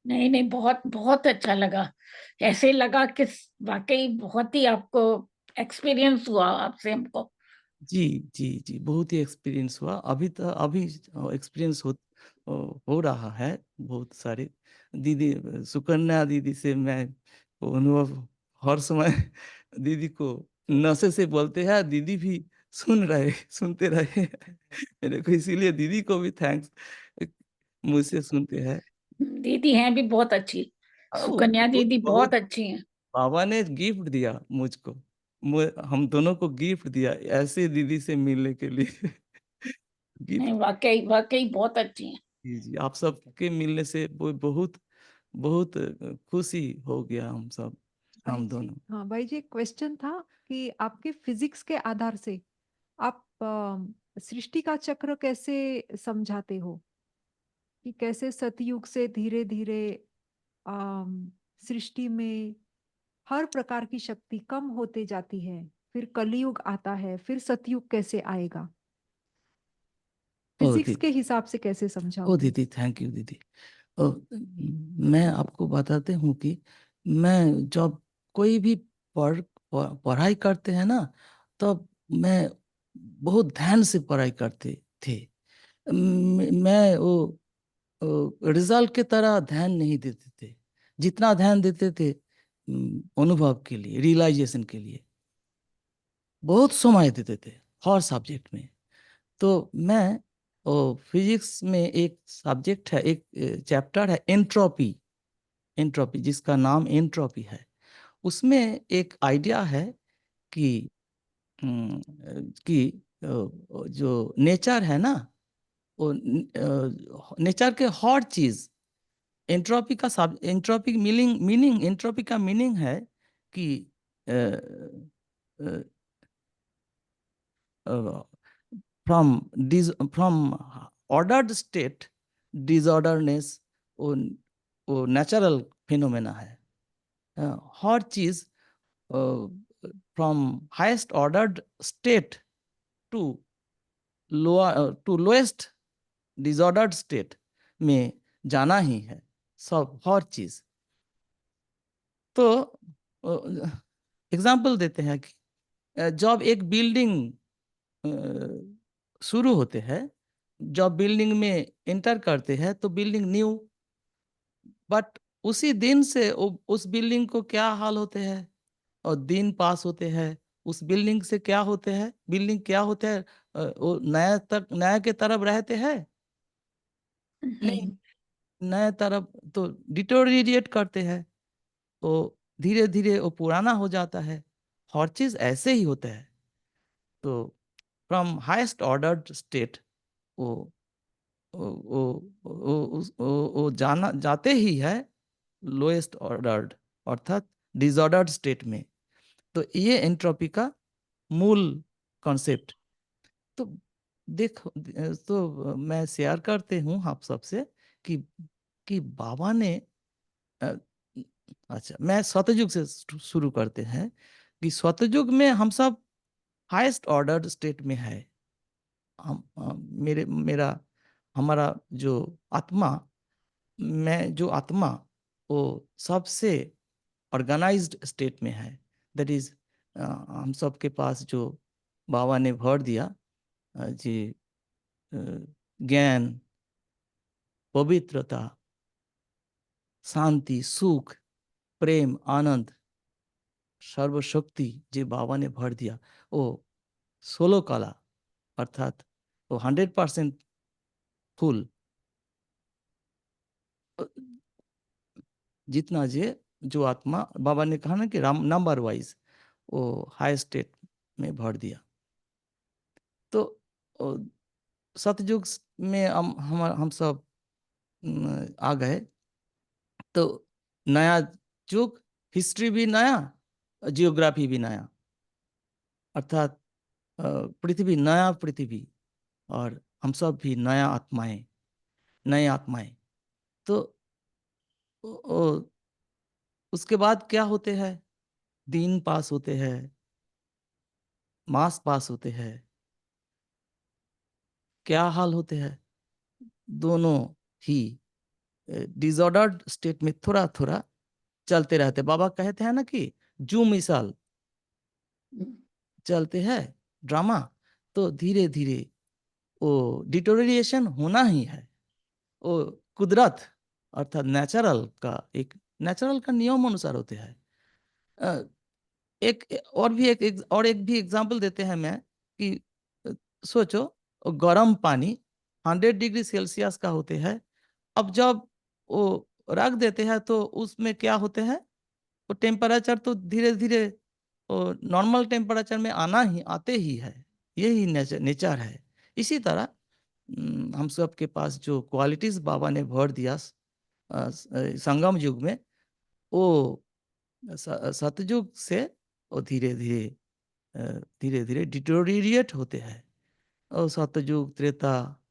नहीं नहीं, बहुत बहुत अच्छा लगा। ऐसे लगा कि वाकई बहुत ही आपको एक्सपीरियंस हुआ आपसे हमको। जी जी जी, बहुत ही एक्सपीरियंस हुआ। अभी तो अभी एक्सपीरियंस हो रहा है बहुत सारे। दीदी सुकन्या दीदी से मैं अनुभव हर समय दीदी को नशे से बोलते हैं, दीदी भी सुनते रहे मेरे को, इसीलिए दीदी को भी थैंक्स, मुझसे सुनते हैं। दीदी हैं भी बहुत अच्छी, सुकन्या बहुत दीदी बहुत बहुत अच्छी हैं। बाबा ने गिफ्ट दिया मुझको, हम दोनों को गिफ्ट दिया ऐसे दीदी से मिलने के लिए गिफ्ट। नहीं, वाकई वाकई बहुत अच्छी हैं। जी जी, आप सबके मिलने से बहुत बहुत खुशी हो गया हम सब, भाई हम जी, दोनों। हाँ भाई जी, एक क्वेश्चन था कि आपके फिजिक्स के आधार से आप सृष्टि का चक्र कैसे समझाते हो, कि कैसे सतयुग से धीरे धीरे सृष्टि में हर प्रकार की शक्ति कम होते जाती है, फिर कलयुग आता है, फिर सतयुग कैसे आएगा, ओ फिजिक्स दीदी, के हिसाब से कैसे ओ समझाओगे? दीदी, थैंक यू दीदी। ओ, मैं आपको बताते हूँ कि मैं जब कोई भी पढ़ाई करते हैं ना, तब मैं बहुत ध्यान से पढ़ाई करते थे। मैं वो रिजल्ट की तरह ध्यान नहीं देते थे, जितना ध्यान देते थे अनुभव के लिए, रियलाइजेशन के लिए बहुत समय देते थे हर सब्जेक्ट में। तो मैं फिजिक्स में एक सब्जेक्ट है, एक चैप्टर है एंट्रोपी, एंट्रोपी जिसका नाम एंट्रोपी है। उसमें एक आइडिया है कि कि जो नेचर है ना, वो नेचर के हर चीज, एंट्रोपी का सब एंट्रोपी मीनिंग एंट्रोपी का मीनिंग है कि फ्रॉम ऑर्डर्ड स्टेट डिसऑर्डरनेस, वो नेचुरल फिनोमेना है। हर चीज from highest ordered state to lowest disordered state में जाना ही है, सब हर चीज। तो एग्जाम्पल देते हैं कि जब एक बिल्डिंग शुरू होते हैं, जब बिल्डिंग में एंटर करते हैं तो बिल्डिंग न्यू, बट उसी दिन से उस बिल्डिंग को क्या हाल होते हैं, और दिन पास होते हैं, उस बिल्डिंग से क्या होते हैं, बिल्डिंग क्या होते हैं, वो नया के तरफ रहते हैं नहीं, नहीं, नए तरफ तो डिटोरिएट करते हैं, वो धीरे धीरे वो पुराना हो जाता है। हर चीज ऐसे ही होता है। तो फ्रॉम हाईएस्ट ऑर्डर्ड स्टेट वो वो जाना जाते ही है लोएस्ट ऑर्डर्ड, अर्थात डिसऑर्डर्ड स्टेट में। तो ये एंट्रोपी का मूल कॉन्सेप्ट। तो देखो, तो मैं शेयर करते हूँ आप सबसे कि बाबा ने अ, अच्छा, मैं सतयुग से शुरू करते हैं कि सतयुग में हम सब हाईएस्ट ऑर्डर स्टेट में है। हम मेरा हमारा जो आत्मा, मैं जो आत्मा, वो सबसे ऑर्गेनाइज्ड स्टेट में है। दैट इज, हम सब के पास जो बाबा ने भर दिया जी, ज्ञान, पवित्रता, शांति, सुख, प्रेम, आनंद, सर्वशक्ति जो बाबा ने भर दिया, वो 16 कला अर्थात वो 100% फुल जितना जो आत्मा बाबा ने कहा ना कि नंबर वाइज वो हाई स्टेट में भर दिया। तो सतयुग में हम सब आ गए, तो नया युग, हिस्ट्री भी नया, जियोग्राफी भी नया, अर्थात पृथ्वी, नया पृथ्वी, और हम सब भी नया आत्माएं, नए आत्माएं। तो उसके बाद क्या होते हैं, दिन पास होते हैं, मास पास होते हैं, क्या हाल होते हैं, दोनों ही डिसऑर्डर्ड स्टेट में थोड़ा थोड़ा चलते रहते। बाबा कहते हैं ना कि जू मिसाल चलते हैं ड्रामा, तो धीरे धीरे वो डिटोरिएशन होना ही है। वो कुदरत अर्थात नेचुरल का नियम अनुसार होते हैं। एक भी एग्जांपल देते हैं मैं कि सोचो गर्म पानी 100 डिग्री सेल्सियस का होते हैं, अब जब वो रख देते हैं तो उसमें क्या होते हैं, वो टेम्परेचर तो धीरे धीरे नॉर्मल टेम्परेचर में आते ही है, यही नेचर है। इसी तरह हम सब के पास जो क्वालिटीज बाबा ने भर दिया संगम युग में, वो सतयुग से वो धीरे धीरे डिटोरिएट होते हैं। और सतयुग, त्रेता,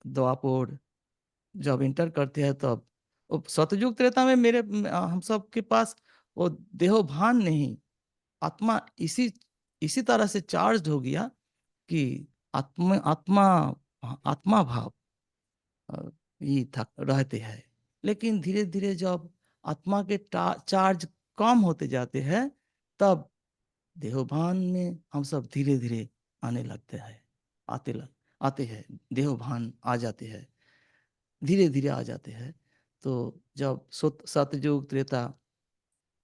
द्वापर जब इंटर करते हैं तब वो सतयुग त्रेता में हम सब के पास वो देहोभान नहीं, आत्मा इसी तरह से चार्ज हो गया कि आत्मा आत्मा आत्मा भाव ही रहते हैं। लेकिन धीरे धीरे जब आत्मा के चार्ज कम होते जाते हैं, तब देहोभान में हम सब धीरे धीरे आने लगते हैं, आते हैं, देहोभान आ जाते हैं, धीरे धीरे आ जाते हैं। तो जब सतयुग त्रेता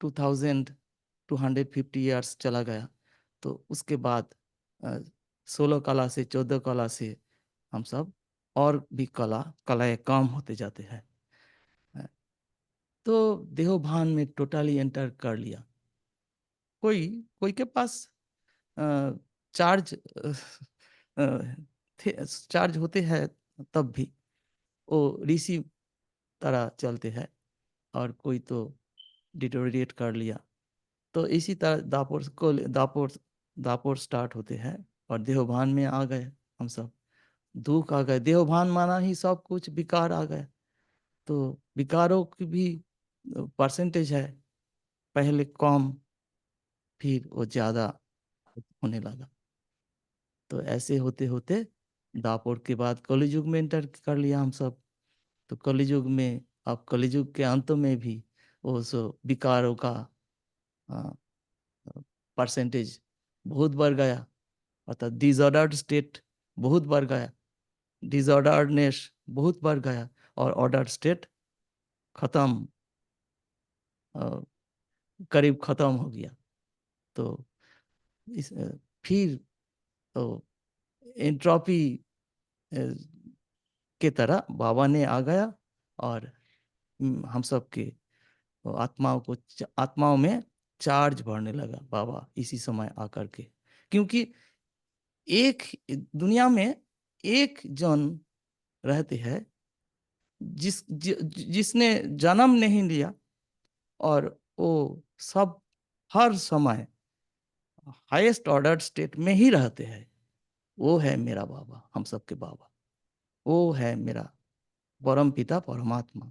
2250 ईयर्स चला गया, तो उसके बाद 16 कला से 14 कला से हम सब और भी कलाएं कम होते जाते हैं। तो देहोभान में टोटली एंटर कर लिया। कोई कोई के पास चार्ज चार्ज होते हैं, तब भी वो ऋषि तरह चलते हैं, और कोई तो डिटोरिएट कर लिया। तो इसी तरह दापोर स्टार्ट होते हैं, और देहोभान में आ गए हम सब, दुख आ गए, देहोभान माना ही सब कुछ विकार आ गए। तो विकारों की भी परसेंटेज है, पहले कम, फिर वो ज्यादा होने लगा। तो ऐसे होते होते दापोर के बाद कलियुग में एंटर कर लिया हम सब। तो कलियुग में, अब कलियुग के अंत में भी वो विकारों का परसेंटेज बहुत बढ़ गया, अर्थात डिसऑर्डर्ड स्टेट बहुत बढ़ गया, डिसऑर्डरनेस बहुत बढ़ गया, और ऑर्डर स्टेट खत्म, करीब खत्म हो गया। तो फिर तो एंट्रोपी के तरह बाबा ने आ गया, और हम सब के आत्माओं में चार्ज बढ़ने लगा बाबा इसी समय आकर के। क्योंकि एक दुनिया में एक जन रहते हैं जिसने जन्म नहीं लिया, और वो सब हर समय हाईएस्ट ऑर्डर स्टेट में ही रहते हैं। वो है मेरा बाबा, हम सबके बाबा। वो है मेरा परम पिता परमात्मा।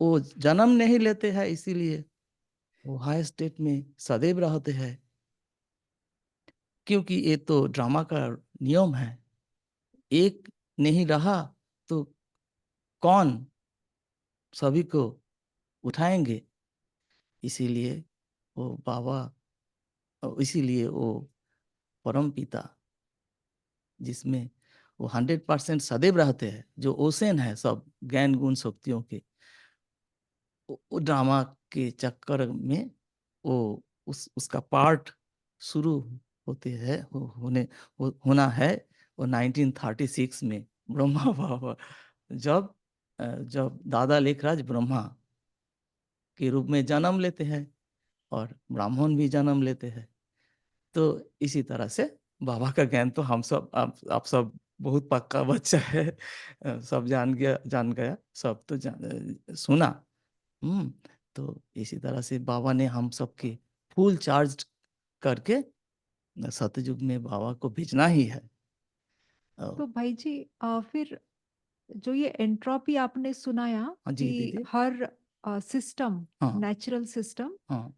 वो जन्म नहीं लेते हैं, इसीलिए वो हाई स्टेट में सदैव रहते हैं। क्योंकि ये तो ड्रामा का नियम है, एक नहीं रहा तो कौन सभी को उठाएंगे। इसीलिए वो बाबा, इसीलिए वो परम पिता, जिसमें वो 100% सदैव रहते हैं, जो ओशन है सब ज्ञान गुण शक्तियों के, वो ड्रामा के चक्कर में वो उसका पार्ट शुरू होते हैं होना है। वो 1936 में ब्रह्मा बाबा जब जब दादा लेखराज ब्रह्मा के रूप में जन्म लेते हैं और ब्राह्मण भी जन्म लेते हैं। तो इसी तरह से बाबा का ज्ञान तो हम सब आप सब बहुत पक्का बच्चा है, सब जान गया सब तो सुना। तो इसी तरह से बाबा ने हम सबके फुल चार्ज करके सतयुग में बाबा को भेजना ही है। तो भाई जी फिर जो ये एंट्रोपी आपने सुनाया हाँ जी कि दीदी। हर सिस्टम, हाँ नेचुरल सिस्टम हाँ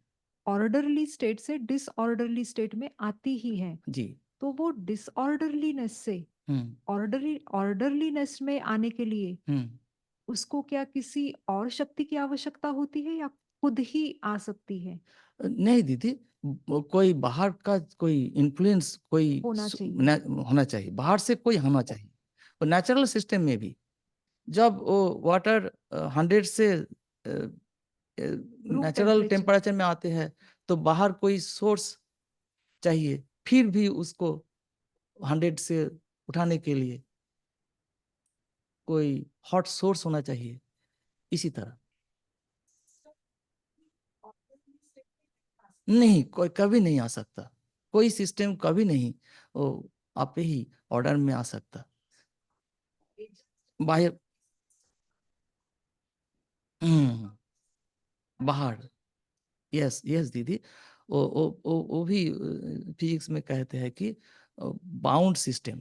ऑर्डरली स्टेट से डिसऑर्डरली स्टेट में आती ही है, जी। तो वो डिसऑर्डरलीनेस से ऑर्डरलीनेस में आने के लिए उसको क्या किसी और शक्ति की आवश्यकता होती है या खुद ही आ सकती है? नहीं दीदी, कोई बाहर का कोई इन्फ्लुएंस कोई होना चाहिए। होना चाहिए, बाहर से कोई होना चाहिए। और नेचुरल सिस्टम में भी जब वो वाटर 100 से नेचुरल टेम्परेचर। टेम्परेचर में आते हैं, तो बाहर कोई सोर्स चाहिए, फिर भी उसको 100 से उठाने के लिए कोई हॉट सोर्स होना चाहिए। इसी तरह नहीं, कोई कभी नहीं आ सकता, कोई सिस्टम कभी नहीं वो आप ही ऑर्डर में आ सकता। बाहर बाहर यस यस दीदी, वो भी फिजिक्स में कहते हैं कि बाउंड सिस्टम,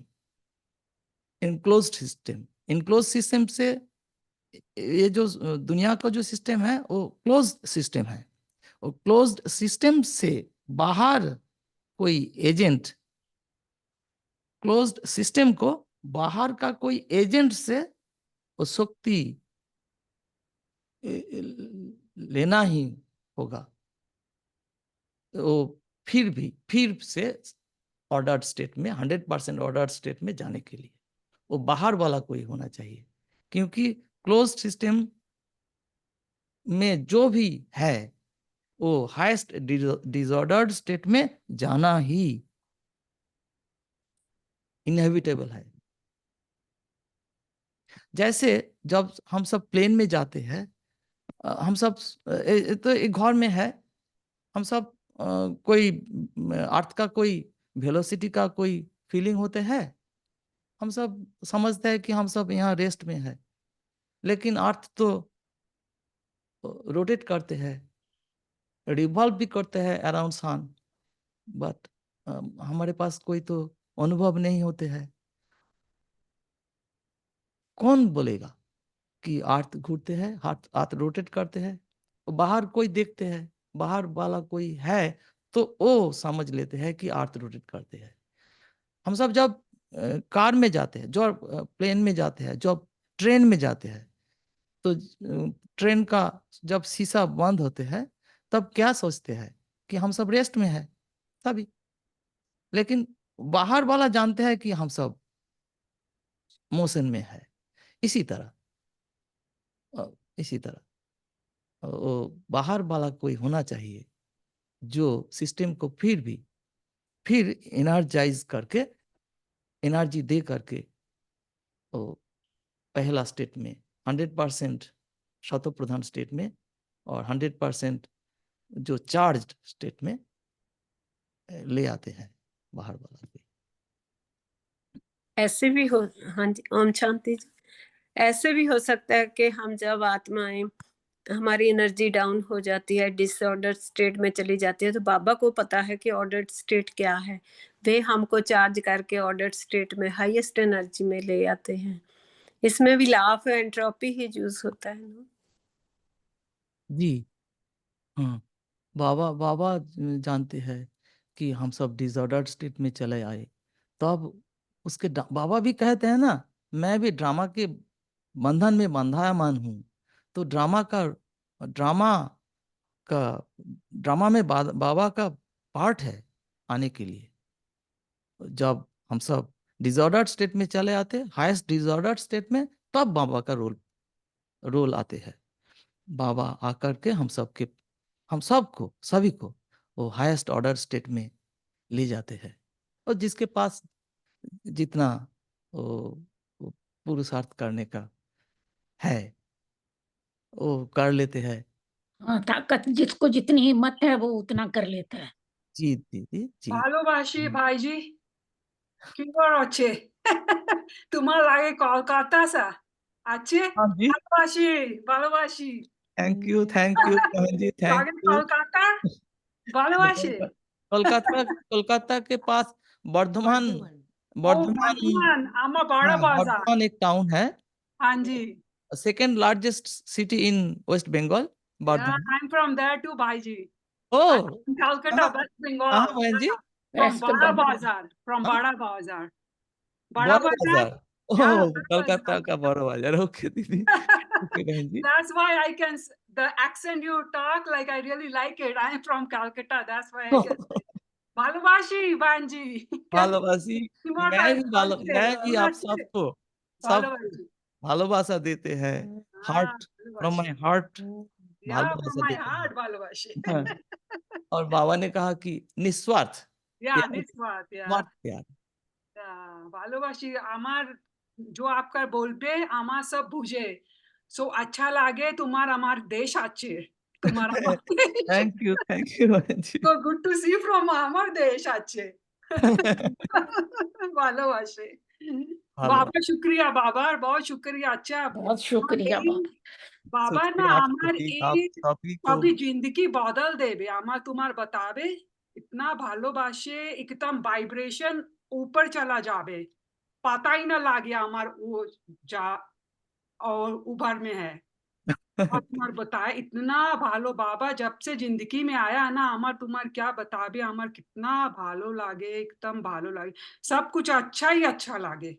इनक्लोज सिस्टम से ये जो दुनिया का जो सिस्टम है वो क्लोज सिस्टम है। और क्लोज्ड सिस्टम से बाहर कोई एजेंट, क्लोज्ड सिस्टम को बाहर का कोई एजेंट से वो शक्ति लेना ही होगा। वो फिर से ऑर्डर्ड स्टेट में 100% ऑर्डर्ड स्टेट में जाने के लिए वो बाहर वाला कोई होना चाहिए, क्योंकि क्लोज्ड सिस्टम में जो भी है वो हाईएस्ट डिसऑर्डर्ड स्टेट में जाना ही इनएविटेबल है। जैसे जब हम सब प्लेन में जाते हैं, हम सब तो एक घर में है, हम सब कोई अर्थ का कोई वेलोसिटी का कोई फीलिंग होते हैं, हम सब समझते हैं कि हम सब यहाँ रेस्ट में है, लेकिन अर्थ तो रोटेट करते हैं, रिवॉल्व भी करते हैं अराउंड सन, बट हमारे पास कोई तो अनुभव नहीं होते हैं। कौन बोलेगा कि अर्थ घूरते हैं, अर्थ रोटेट करते हैं? बाहर कोई देखते हैं, बाहर वाला कोई है तो वो समझ लेते हैं कि अर्थ रोटेट करते हैं। हम सब जब कार में जाते हैं, जो प्लेन में जाते हैं, जब ट्रेन में जाते हैं, तो ट्रेन का जब शीशा बंद होते हैं तब क्या सोचते हैं कि हम सब रेस्ट में है तभी, लेकिन बाहर वाला जानते हैं कि हम सब मोशन में है। इसी तरह इसी तरह वो बाहर वाला कोई होना चाहिए जो सिस्टम को फिर एनर्जाइज करके, एनर्जी दे करके वो पहला स्टेट में 100% शतो प्रधान स्टेट में और 100% जो चार्ज्ड स्टेट में ले आते हैं बाहर वाला कोई। ऐसे भी हो, हाँ जी, ओम शांति जी, ऐसे भी हो सकता है कि हम जब आत्माएं हमारी एनर्जी डाउन हो जाती है, डिसऑर्डर स्टेट में चली जाती है, तो बाबा को पता है कि ऑर्डर्ड स्टेट क्या है, वे हमको चार्ज करके ऑर्डर्ड स्टेट में हाईएस्ट एनर्जी में ले आते हैं। इसमें भी law of entropy he use होता है ना जी हाँ, बाबा बाबा जानते हैं कि हम सब डिसऑर्डर्ड स्टेट में चले आए, तो अब उसके बाबा भी कहते हैं ना, मैं भी ड्रामा के बंधन में बंधायामान हूँ। तो ड्रामा ड्रामा में बाबा का पार्ट है आने के लिए। जब हम सब डिसऑर्डर स्टेट में चले आते, हाईएस्ट डिसऑर्डर स्टेट में, तब बाबा का रोल आते हैं। बाबा आकर के हम सबको सभी को वो हाईएस्ट ऑर्डर स्टेट में ले जाते हैं, और जिसके पास जितना वो पुरुषार्थ करने का है वो कर लेते हैं। हाँ, ताकत जिसको जितनी हिम्मत है वो उतना कर लेता है। जी दीदी जी। ভালোবাসি ভাইজি কি করছে তোমার লাগে কলকাতা সা আছে हाँ जी, ভালোবাসি ভালোবাসি थैंक यू बहन जी, थैंक লাগে यू। কলকাতা ভালোবাসে कोलकाता के पास वर्धमान ও वर्धमान বর্ধমান আমার বড় हाँ, বাজার वर्धमान एक टाउन है, हाँ जी second largest city in West Bengal, yeah, Bardhaman. I'm from there too भाईजी ओ I'm from Calcutta कहाँ West कहाँ Bengal बहन जी? from west Bada Bengal. Bazar from हाँ? Bada Bazar बड़ा Bada Bazar बाजार। yeah ओह, Bada कोलकाता Bazar का बड़ा बाजार। ओके दीदी, ओके बहन जी। That's why I can, the accent you talk, like I really like it. I am from Calcutta. That's why I can say. ভালোবাসি বাঞ্জি ভালোবাসি, मैं भी आप सबको ভালোবাসি ভালোবাসা देते हैं, हार्ट फ्रॉम माय हार्ट या from भालोबासा my देते heart ভালোবাসি हैं। और बाबा ने कहा कि निस्वार्थ या प्यार, নিঃস্বার্থ या निस्वार्थ प्यार। ভালোবাসি আমার जो आपका बोलबे আমার सब বুঝে सो अच्छा लागे तुम्हार আমার देश আছে তোমার আমার थैंक यू बहन जी। so good to see from আমার देश আছে ভালোবাসে বাবা শুক্রিয়া বাবার बहुत शुक्रिया अच्छा बहुत शुक्रिया बाबा। বাবা না शुक्रिया আমার आपको, এই आप सभी को। সবই জিন্দগি বদল দেবে আমার তোমার बतावे इतना ভালোবাসে एकदम वाइब्रेशन ऊपर चला जावे पता ही ना लगे আমার वो जा और ऊपर में है और तुम्हार बताए इतना भालो बाबा जब से जिंदगी में आया ना हमार तुम्हार क्या बताबे हमार कितना भालो लागे एकदम भालो लागे सब कुछ अच्छा ही अच्छा लागे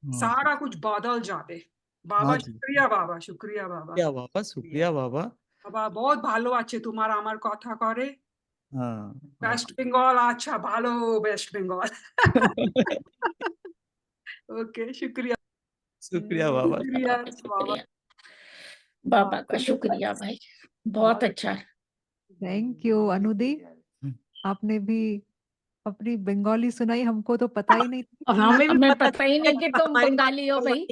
हाँ सारा जी, कुछ बदल जाबे बाबा हाँ जी, शुक्रिया बाबा शुक्रिया बाबा क्या बाबा, शुक्रिया बाबा। बाबा बहुत ভালো আছে তোমার আমার কথা করে हाँ हाँ। वेस्ट बंगाल अच्छा ভালো वेस्ट बंगाल ओके शुक्रिया शुक्रिया बाबा। शुक्रिया बाबा का बाबा शुक्रिया, बाबा का शुक्रिया भाई, बहुत अच्छा। थैंक यू अनुदी, आपने भी अपनी बंगाली सुनाई, हमको तो पता ही नहीं था कि हमें भी हमें पता पता ही नहीं कि तुम हमारी बंगाली हो भाई।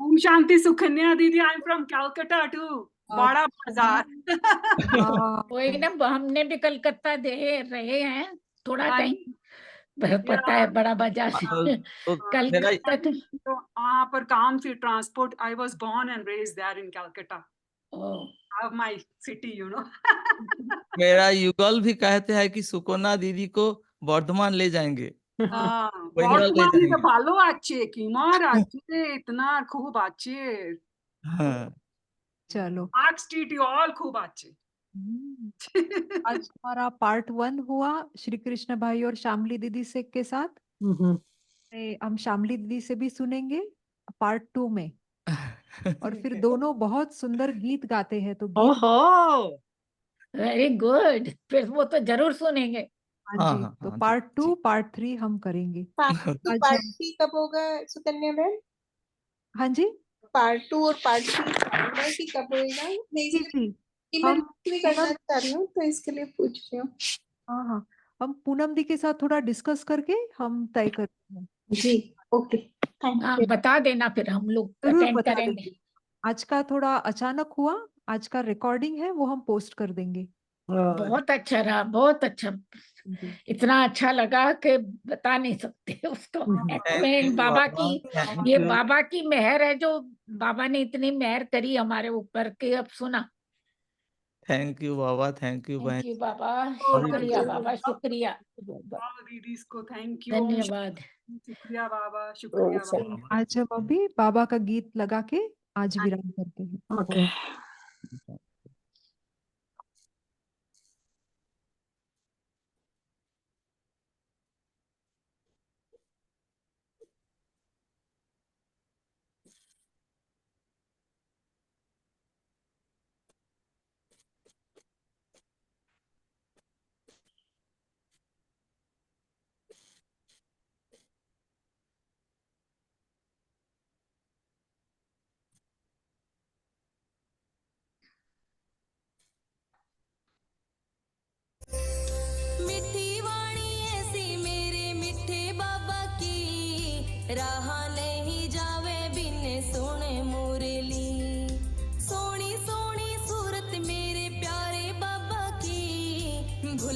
ओम शांति सुकन्या दीदी I am from Calcutta to Bada Bazar हाँ, वही ना, हमने भी कलकत्ता दे रहे हैं थोड़ा हाँ, टाइम, पता है बड़ा बाजार तो मेरा कलकत्ता तो तो वहाँ पर काम थी transport I was born and raised there in Calcutta ओ, of my city you know मेरा युगल भी कहते हैं कि सुकोना दीदी को वर्धमान ले जाएंगे, बंगाल ले বর্তমানে जाएंगे। ভালো আছে কিমার আছে इतना खूब আছে हाँ चलो पार्क स्ट्रीट ऑल खूब আছে आज हमारा पार्ट 1 हुआ श्री कृष्ण भाई और शामली दीदी से के साथ। हम शामली दीदी से भी सुनेंगे पार्ट 2 में, और फिर दोनों बहुत सुंदर गीत गाते हैं, तो गीत ओहो वेरी गुड, फिर वो तो जरूर सुनेंगे। हाँ हाँ जी, हाँ तो हाँ पार्ट जी, 2 पार्ट 3 हम करेंगे। पार्ट टू आज पार्ट हम, थ्री कब होगा सुकन्या मैम? हाँ जी पार्ट टू और पार्ट थ्री होगा कि कब होएगा? मैं जी इसलिए जी कि मैं हम भी करना पूनम, चाह रही हूँ तो इसके लिए पूछ रही हूँ। हाँ हाँ, हम पूनम दी के साथ थोड़ा डिस्कस करके हम तय करते हैं। जी ओके थैंक हाँ, यू। बता देना, फिर हम लोग जरूर अटेंड बता करेंगे। देंगे। आज का थोड़ा अचानक हुआ, आज का रिकॉर्डिंग है वो हम पोस्ट कर देंगे। बहुत अच्छा रहा, बहुत अच्छा, जी इतना अच्छा लगा कि बता नहीं सकते उसको। थैंक यू बाबा बाबा, की, थैंक ये यू, बाबा की मेहर है, जो बाबा ने इतनी मेहर करी हमारे ऊपर कि अब सुना। Thank you Baba, thank you बहन। थैंक यू बाबा, अभी शुक्रिया भी बाबा, शुक्रिया, ऑल दीदीज को थैंक यू धन्यवाद। शुक्रिया बाबा शुक्रिया बाबा आज हम अभी बाबा का गीत लगा के आज विराम करते हैं। ओके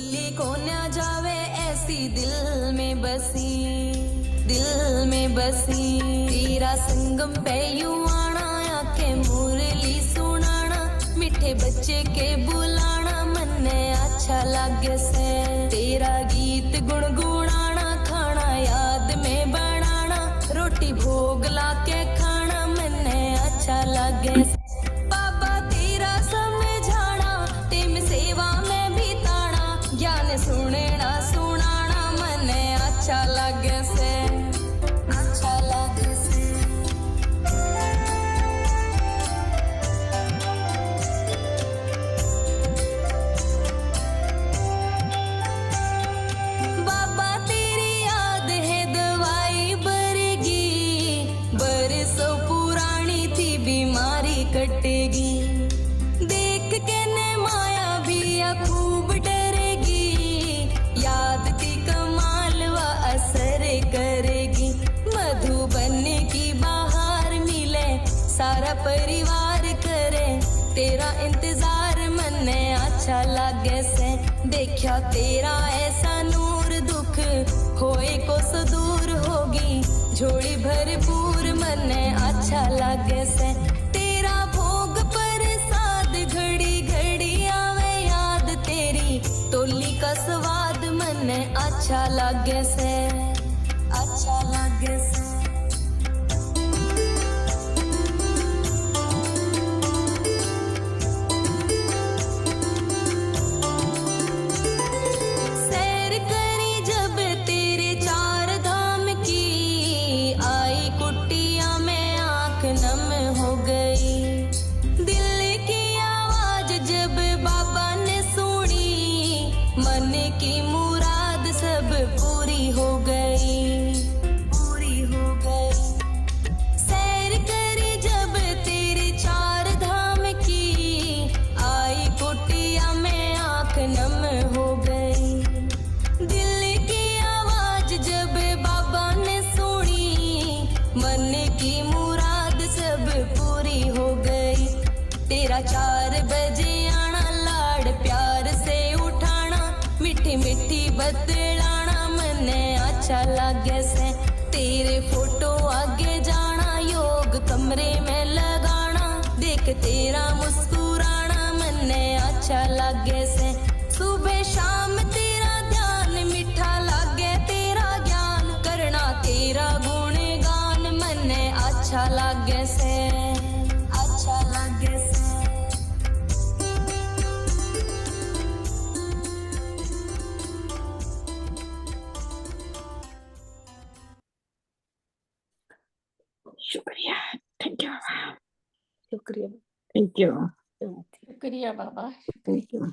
भूली को न जावे ऐसी दिल में बसी, दिल में बसी। तेरा संगम पे युवाना आके मुरली सुनाना, मीठे बच्चे के बुलाना मन ने अच्छा लागे से। तेरा गीत गुनगुनाना, खाना याद में बनाना, रोटी भोग लाके खाना मन ने अच्छा लागे से। बाबा तेरा समझाना, तेम सेवा में भी ताना, ज्ञान सुनना सुनाना मन ने अच्छा लागे से, अच्छा लागे से। बाबा तेरी याद है दवाई बरगी, बरसों पुरानी थी बीमारी कटेगी। देख के ने माया भी खूब डरेगी, याद की कमाल व असर करेगी। मधुबन की बाहर मिले सारा परिवार करे, तेरा इंतजार मन ने अच्छा लागे से। देखा तेरा ऐसा नूर, दुख होए को दूर होगी, झोली भरपूर मन ने अच्छा लागे से। तेरा भोग प्रसाद घड़ी घड़ी आवे याद, तेरी टोली का स्वाद मन ने अच्छा लागे से, अच्छा लागे से। सैर करी जब तेरे चार धाम की, आई कुटिया में आंख नम हो गई। दिल की आवाज जब बाबा ने सुनी, मन की मुराद सब पूरी हो गई, पूरी हो गई। सैर करी जब तेरे चार धाम की, आई कुटिया में आंख नम हो गई। दिल की आवाज जब बाबा ने सुनी, मन की मुराद सब पूरी हो गई। तेरा 4 बजे आना, लाड़ प्यार से उठाना, मीठी मीठी बतलाना मन ने अच्छा लागे से। तेरे फोटो आगे जाना, योग कमरे में लगाना, देख तेरा मुस्कुराना मन ने अच्छा लागे से। सुबह शाम तेरा ध्यान, मीठा लागे तेरा ज्ञान, करना तेरा गुणगान मन ने अच्छा लागे से, अच्छा लागे से। शुक्रिया, थैंक यू, शुक्रिया। थैंक यू, शांति। शुक्रिया बाबा। Thank you.